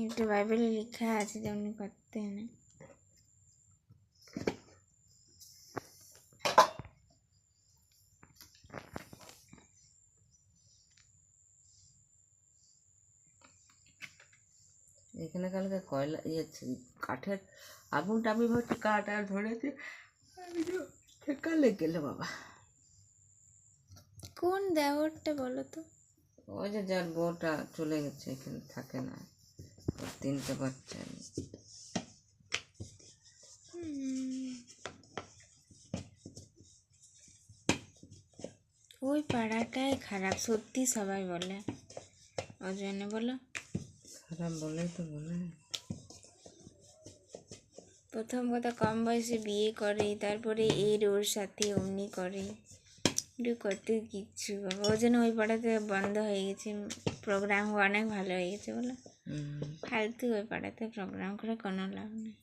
একটু বাইবেলে লেখা আছে যেমনি করতে না। এখানে কালকে কয়লা কাঠের আগুনটা আমি ভাবছি কাঠ আর ধরেছে কালে গেলে বাবা। কোন দেওরটা বলো তো? ওই যে যার বউটা চলে গেছে, এখানে থাকে না, 3টে বাচ্চা। ওই পাড়াটাই খারাপ সত্যি, সবাই বলে। ওই জন্য বলো খারাপ বলেই তো বলে। প্রথম কথা কম বয়সে বিয়ে করে, তারপরে ওর সাথে অমনি করে, একটু করতে কিচ্ছু বাবা। ওই জন্য ওই পাড়াতে বন্ধ হয়ে গেছে, প্রোগ্রাম অনেক ভালো হয়ে গেছে বলো। ফালতু ওই পাড়াতে প্রোগ্রাম করে কোনো লাভ নেই।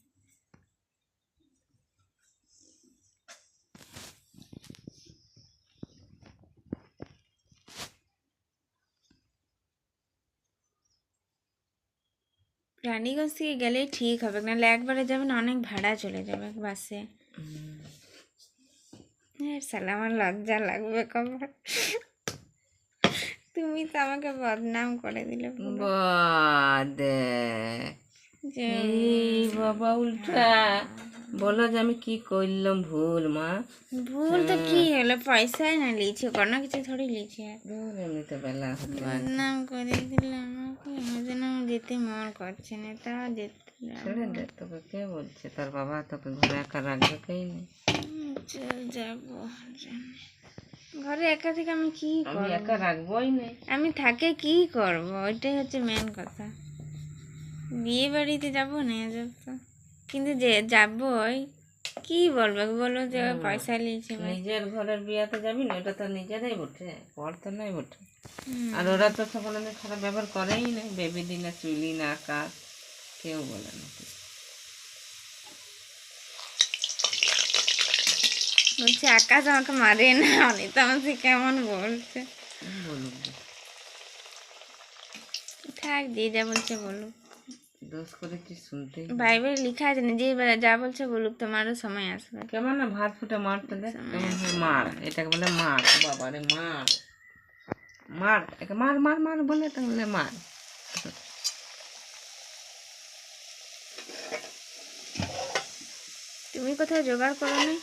রানীগঞ্জ থেকে গেলেই ঠিক হবে, নাহলে একবারে যাবে না, অনেক ভাড়া চলে যাবে বাসে। সালা আমার লজ্জা লাগবে কবার। তুমি তো আমাকে বদনাম করে দিলে পুরো। বাদে যে বাবা উল্টা বলো যে আমি কি করলাম ভুল মা। ভুল তো কি হলো, পয়সাই না লিছে, কোনো কিছু থোড়ি লিছে। এমনিতে বেলা হতে বদনাম করে দিলে আমাকে, ওই জন্য আমার যেতে মন করছে না, তা যেতে ছেড়ে দে, তোকে কে বলছে? তোর বাবা তোকে ঘরে একা রাখবে কেই নেই। চল যাবো। ঘরে একা থেকে আমি কি আমি করবো? একা রাখবোই নেই। আমি থাকে কি করব, ওইটাই হচ্ছে মেন কথা। বিয়ে বাড়িতে যাবো না যাব তো, কিন্তু যে যাবোই, কি বলবো বলো যে পয়সা নিয়েছে। নিজের ঘরের বিয়াতে যাবি না, ওটা তো নিজেরাই বটে, পর তো নাই বটে। আর ওরা তো সকলে খারাপ ব্যবহার করেই না, বেবি দিনা চুলি না কাজ কেউ বলে না। বলছে আকাশ আমাকে মারে না, অনিতা আমাকে কেমন বলছে। বলুক থাক, যে যা বলছে বলুক, দোষ করে কি শুনতে। বাইবেলে লেখা আছে না, যে যা বলছে বলুক, তোমারও সময় আসবে। কেমন না ভাত ফুটে মারতে দে, কেমন হয় মার, এটাকে বলে মার। বাবা রে মার, মার, একে মার মার মার বলে এটাকে বলে মার। তুমি কোথাও জোগাড় করো না?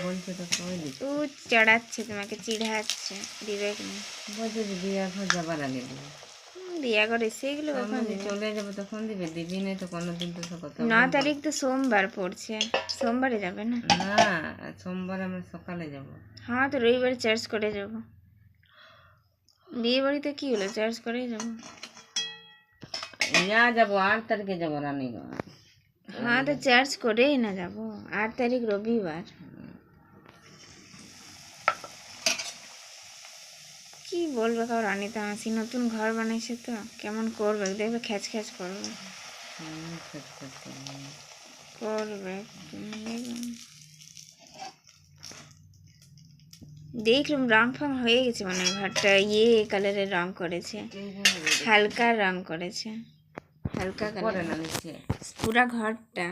বলছে তো কই দিচ্ছে। ও চড়াচ্ছে তোমাকে, চিড়াচ্ছে, বিবেক নেই। বলছে যে বিয়ে ঘর যাবার আগে দিবে, বিয়া করে সেগুলো কখন দিবে? চলে যাবে তখন দিবে, দিবি নেই তো কোনোদিন তো কথা। 9 তারিখ তো সোমবার পড়ছে, সোমবারে যাবে না? না, সোমবার আমরা সকালে যাব। হ্যাঁ তো রবিবার চার্জ করে যাব। বিয়ে বাড়িতে কি হলো, চার্জ করেই যাবো। যাবো 8 তারিখে যাবো রানীগঞ্জ। হ্যাঁ তো চার্জ করেই না যাবো, 8 তারিখ রবিবার। কি বলবে কাউ, রানীতা মাসি নতুন ঘর বানাইছে তো কেমন করবে, দেখবে খ্যাচ খ্যাচ করবে করবে। দেখলাম রং ফং হয়ে গেছে, মানে ঘরটা কালারের রং করেছে, হালকা রং করেছে, হালকা কালার পুরা ঘরটা।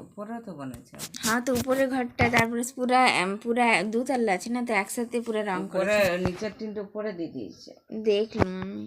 উপরেও তো বানাইছে। হ্যাঁ তো উপরের ঘরটা, তারপরে পুরা পুরা 2 তলা আছে না, তো একসাথে পুরো রং করে নিচের টিনটা উপরে দিয়ে দিয়েছে দেখলাম আমি।